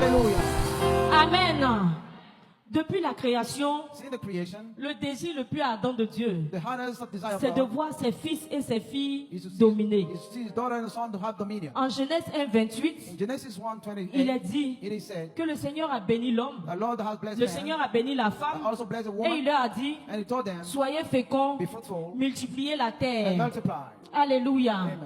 Hallelujah. Amen. Depuis la création, See the creation, le désir le plus ardent de Dieu, the hardest of desire of c'est de God voir ses fils et ses filles is to see, dominer. is to see his daughter and son to have dominion. En Genèse 1, 28, In Genesis 1:28, il est dit it is said, que le Seigneur a béni l'homme, the Lord has blessed le man, Seigneur a béni la femme, also blessed the et woman, il leur a dit, and he told them, soyez féconds, be fruitful multipliez la and terre. multiply. Alléluia. Amen.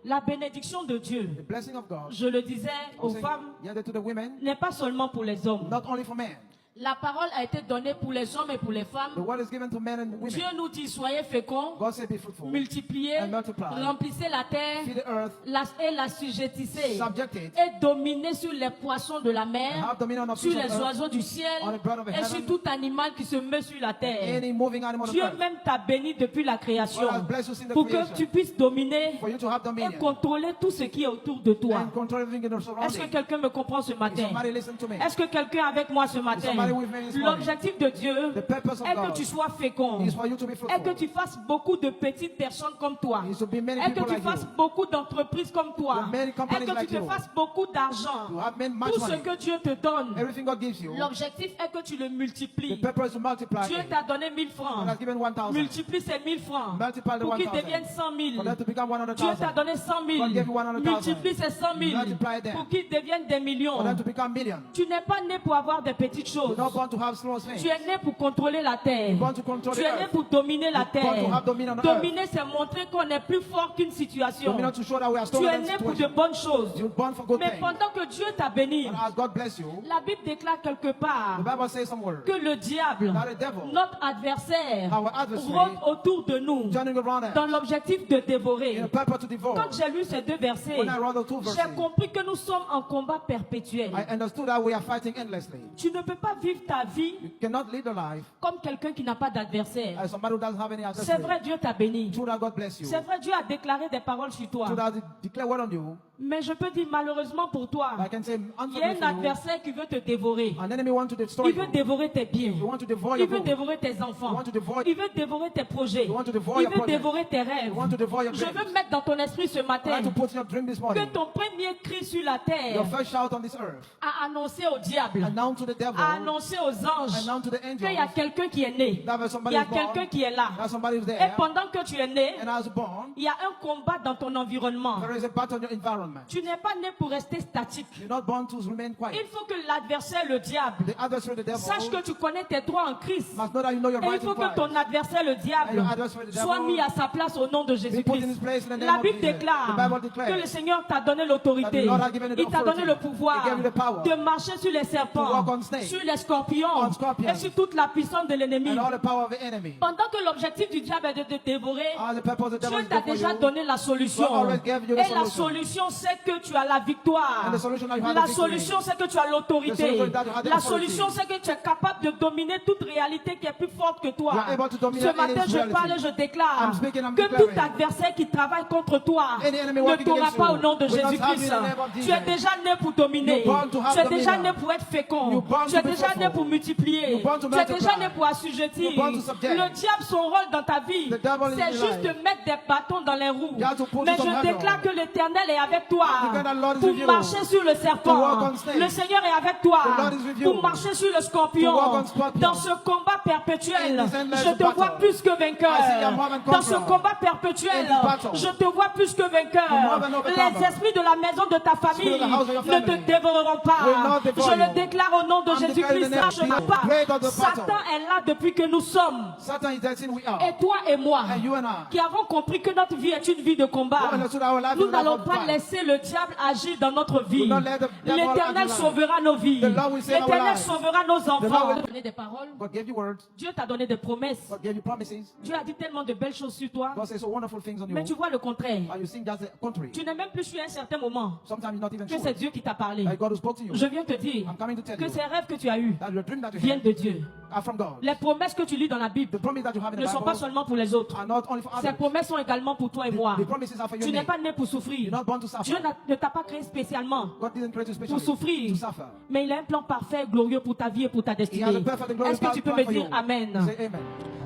La bénédiction de Dieu, The blessing of God, je le disais aux saying, femmes, yeah, to the women, n'est pas seulement pour les hommes. not only for men. La parole a été donnée pour les hommes et pour les The femmes. word is given to men and women. Dieu nous dit, soyez féconds, God said, be fruitful, multipliez, and multiply. remplissez la terre feed the earth, et la sujettissez subject it, et dominez sur les poissons de la and mer, have dominion of sur fish of les earth, oiseaux du ciel on the bird of the et sur heaven, tout animal qui se met sur la terre. any moving animal of Dieu earth. même t'a béni depuis la création God has blessed us in the pour que creation, tu puisses dominer for you to have et dominion contrôler tout ce qui est autour de toi. and control everything in your Est-ce que surroundings. quelqu'un me comprend ce If matin? somebody listen to me. Est-ce que quelqu'un est avec moi ce matin? somebody with me this morning? L'objectif de Dieu The purpose of est que God tu sois fécond, is for you to be est que fruitful. tu fasses beaucoup de petites personnes comme toi, Is to be many est que people tu like fasses you. beaucoup d'entreprises comme toi, With many est companies que tu like te you. fasses beaucoup d'argent. To have much Tout ce money. que Dieu te donne, Everything God gives you. l'objectif est que tu le The multiplies. purpose is to multiply Dieu it. t'a donné 1000 God francs. has given 1,000. Multiplie ces 1000 francs Multiply the pour qu'ils 1,000. deviennent 100 For 000. that to become Dieu 100,000. t'a donné 100 000. God gave you 100,000. Multiplie ces 100 000 Multiply them. pour qu'ils deviennent des millions. For them to become millions. Tu n'es pas né pour avoir des petites choses. You're not born to have small things. Tu es né pour contrôler la terre. born to control Tu the es né earth. pour dominer la You're born to terre. have dominion on Dominer, c'est montrer qu'on est plus fort qu'une situation. Dominion to show that we are Tu stronger es than né pour de situation. bonnes choses. You're born for good Mais things. pendant que Dieu t'a béni, And as God bless you, la Bible déclare quelque part the Bible says some words. que le diable, That the devil, notre adversaire, our adversary, rôde autour de nous turning around us dans l'objectif de dévorer. in a purpose to devour. Quand j'ai lu ces deux versets, When I read the two verses, j'ai compris que nous sommes en combat perpétuel. I understood that we are fighting endlessly. Tu ne peux pas vivre ta vie You cannot live a life comme quelqu'un qui n'a pas d'adversaire. as somebody who doesn't have any C'est adversary. vrai, Dieu t'a béni. True that God bless you. C'est vrai, Dieu a déclaré des paroles sur toi. True that He declare word on you. Mais je peux dire malheureusement pour toi, I can say, il y a un unfortunately for you, adversaire qui veut te dévorer. an enemy want to destroy Il veut you. dévorer tes biens. You want to devour Il your veut goods. dévorer tes enfants. You want to devour- Il veut dévorer tes projets. You want to devour Il your veut project. dévorer tes rêves. You want to devour your Je dreams. veux mettre dans ton esprit ce I matin want to put in your dream this morning. que ton premier cri sur la Your terre first shout on this earth. a annoncé au diable, Announce to the devil. a annoncé aux anges Announce to the qu'il y a angels. quelqu'un qui est né. That Il somebody y a is born. quelqu'un qui est là. That somebody is Et there. pendant que tu es né, And as born, il y a un combat dans ton environnement. there is a battle in your environment. Tu n'es pas né pour rester statique. You're not born to remain quiet. Il faut que l'adversaire, le diable, The adversary, the devil, sache que tu connais tes droits en Christ. must know that you know your Et il right faut in que Christ. ton adversaire, le And diable, your adversary, the soit devil, mis à sa place au nom de be put in his Jésus-Christ. place in the name La of Bible Jesus. déclare The Bible declares que le Seigneur t'a donné that l'autorité. the Lord has given you the Il t'a donné authority. le pouvoir He gave you the power de marcher sur les serpents, to walk on snakes, sur les scorpions on scorpions, et sur toute la puissance de l'ennemi. and all the power of the enemy. Pendant que l'objectif du diable est de te dévorer, As the purpose of the devil Dieu is t'a good for déjà you. donné la solution. God always gave you the Et la solution. solution, c'est que tu as la victoire. And the solution that you have La the victory. solution, c'est que tu as The l'autorité. solution that you have the La authority. solution, c'est que tu es capable de dominer toute réalité qui est plus forte que toi. You are able to dominate Ce matin, any je reality. parle et je déclare I'm speaking, I'm que declaring. tout adversaire qui travaille contre toi Any enemy ne working t'aura against pas you au nom de will not have Jésus-Christ. you in the name of Tu Jesus. es déjà né pour dominer. You're born to have Tu es déjà dominion. né pour être fécond. You're born Tu es to be déjà né fruitful. pour multiplier. You're born to Tu es déjà multiply. né pour assujettir. You're born to subject. Le diable, son rôle dans ta vie, The devil in c'est your juste life. de mettre des bâtons dans les roues. You have to put Mais some je handle. déclare que l'Éternel est avec toi Because the Lord is pour with you. marcher sur le To walk serpent. on snakes. Le Seigneur est avec toi The Lord is with you. pour marcher sur le scorpion. To walk on scorpions. Dans ce combat perpétuel, In this endless je te battle. vois plus que vainqueur. I see you more than Dans ce conqueror. combat perpétuel, In this battle. je te vois plus que More vainqueur. than overcomer. Les esprits de la maison de ta famille Spirit of the house of your ne te family dévoreront will pas. not devour Je le you. déclare au nom de I'm declaring Jésus-Christ. the name of Sache Jesus. pas. Great of the battle. Satan est là depuis que nous sommes. Satan is there since we are. Et toi et moi, And you and I. qui avons compris que notre vie est une vie de combat, We understood our life nous is a life n'allons of pas fight. laisser le diable agir dans notre vie. We will not let the devil L'Éternel age in sauvera nos vies. The Lord will save our L'Éternel lives. sauvera nos enfants. Lord will- Dieu t'a donné des paroles. God gave you words. Dieu t'a donné des promesses. God gave you promises. Dieu a dit tellement de belles choses sur toi. God says so wonderful things on you. Mais tu vois le contraire. And you think that's the contrary. Tu n'es même plus sûr à un certain moment Sometimes you're not even que sure c'est Dieu qui t'a parlé. that God who spoke to you. Je viens te dire I'm coming to tell que you ces rêves que tu as eus that your dream that you viennent have de Dieu. are from God. Les promesses que tu lis dans la Bible The promises that you have in ne the sont pas Bible seulement pour les autres. are not only for Ces others. promesses sont également pour toi et moi. The promises are for you Tu and n'es me. pas né pour souffrir. You're not born to suffer. Dieu ne t'a pas créé spécialement God didn't create you pour specially souffrir. to suffer. Mais il a un plan parfait et glorieux pour ta vie et pour ta He has destinée. a perfect and glorious Est-ce que tu peux plan me for dire you. Amen? Say amen.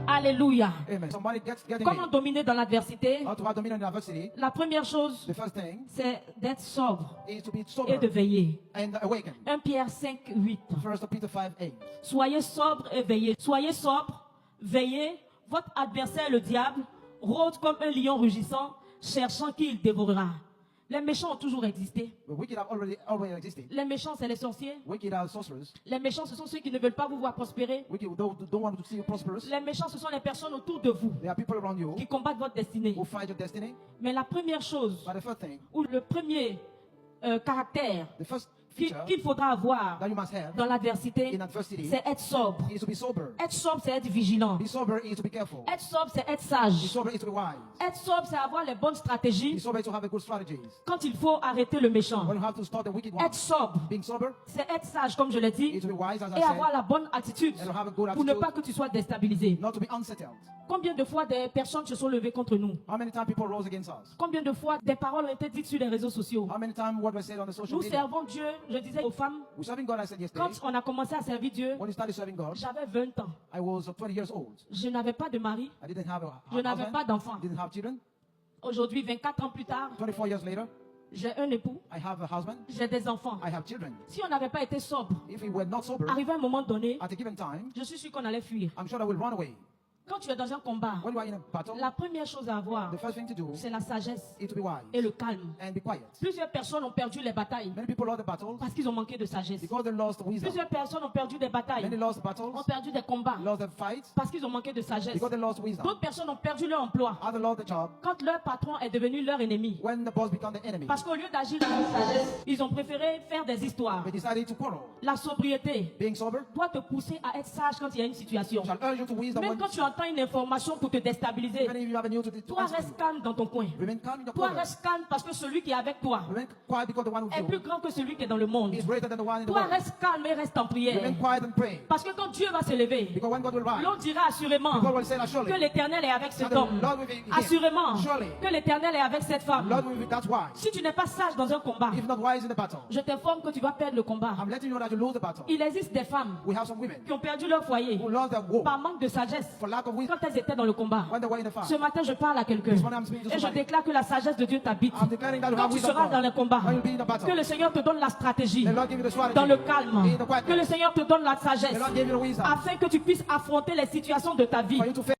Alléluia. Amen. Somebody getting Comment it. dominer dans l'adversité? How to have dominion in adversity. La première chose, The first thing c'est d'être sobre is to be et sober de veiller. and awaken. 1 Pierre 5, 8. 1 Peter 5:8. Soyez sobre et veillez. Soyez sobre, veillez. Votre adversaire, le diable, rôde comme un lion rugissant, cherchant qui il dévorera. Les méchants ont toujours existé. The wicked have already existed. Les méchants, c'est les sorciers. Wicked are sorcerers. Les méchants, ce sont ceux qui ne veulent pas vous voir prospérer. Wicked don't want to see you prosperous. Les méchants, ce sont les personnes autour de vous There are people around you qui combattent votre destinée. who fight your destiny. Mais la première chose, But the first thing, ou le premier caractère the first qu'il feature faudra avoir that you must have dans l'adversité, in adversity c'est être sobre. is to be sober. Être sobre, c'est être vigilant. Be sober is to be careful. Être sobre, c'est être Be sage. sober is to be wise. Être sobre, c'est avoir les bonnes Be stratégies sober is to have a good strategies. quand il faut arrêter le méchant. When you have to stop the wicked one. Être sobre, Being sober c'est être sage, comme je l'ai dit, is to be wise, as I et avoir said, la bonne attitude and to have a good pour ne attitude, pas que tu sois déstabilisé. not to be unsettled. Combien de fois des personnes se sont levées contre nous? How many times people rose against us? Combien de fois des paroles ont été dites sur les réseaux sociaux? How many times what was said on the social Nous media? servons Dieu, je disais aux femmes, We're serving God, I said yesterday. quand on a commencé à servir Dieu, When we started serving God, j'avais 20 ans. I was 20 years old. Je n'avais pas de mari, I didn't have a je n'avais husband, pas d'enfant. didn't have children. Aujourd'hui, 24 ans plus tard, 24 years later, j'ai un époux, I have a husband, j'ai des enfants. I have children. Si on n'avait pas été sobre, If we were not sober, arrivé à un moment donné, at a given time, je suis sûr qu'on allait fuir. I'm sure I will run away. Quand tu es dans un combat, When you are in a battle, la première chose à avoir, the first thing to do c'est la sagesse is to be wise et le calme. and be quiet. Plusieurs personnes ont perdu les batailles Many people lost the battles parce qu'ils ont manqué de sagesse. because they lost wisdom. Plusieurs personnes ont perdu des batailles, Many lost battles, ont perdu des combats lost the fights parce qu'ils ont manqué de sagesse. because they lost wisdom. D'autres personnes ont perdu leur emploi Others lost the job quand leur patron est devenu leur ennemi. when the boss became the enemy. Parce qu'au lieu d'agir avec sagesse, ils ont préféré faire des histoires. They decided to quarrel. La sobriété Being sober doit te pousser à être sage quand il y a une situation. shall urge you to wisdom Même when quand tu entends une information pour te déstabiliser, even if you have a new to toi answer reste you. calme dans ton coin. Remain calm in your Toi corner. reste calme parce que celui qui est avec toi Remain quiet because the one est with plus you grand que celui qui est dans le monde. is greater than the one in the Toi world. reste calme et reste en prière. Remain quiet and pray. Parce que quand Dieu va se lever, Because when God will rise, l'on dira assurément God will say that surely que l'Éternel est avec cet that the homme. Lord will be here. Assurément Surely que l'Éternel est avec cette femme. Lord will be that wise. Si tu n'es pas sage dans un combat, If not wise in the battle, je t'informe que tu vas perdre le combat. I'm letting you know that you lose the battle. Il existe des femmes We have some women qui ont perdu leur foyer who lost their war par manque de sagesse for lack of wisdom quand elles étaient dans le combat. when they were in the fight. Ce matin, je parle à quelqu'un This morning I'm speaking to et je somebody. déclare que la sagesse de Dieu t'habite. I'm declaring that you Quand have tu wisdom seras dans le combat, when you'll be in the battle. que le Seigneur te donne la stratégie The Lord give you the strategy dans le calme, in the que quietness. le Seigneur te donne la The sagesse Lord give you the wisdom afin que tu puisses affronter les situations de ta vie. for you to face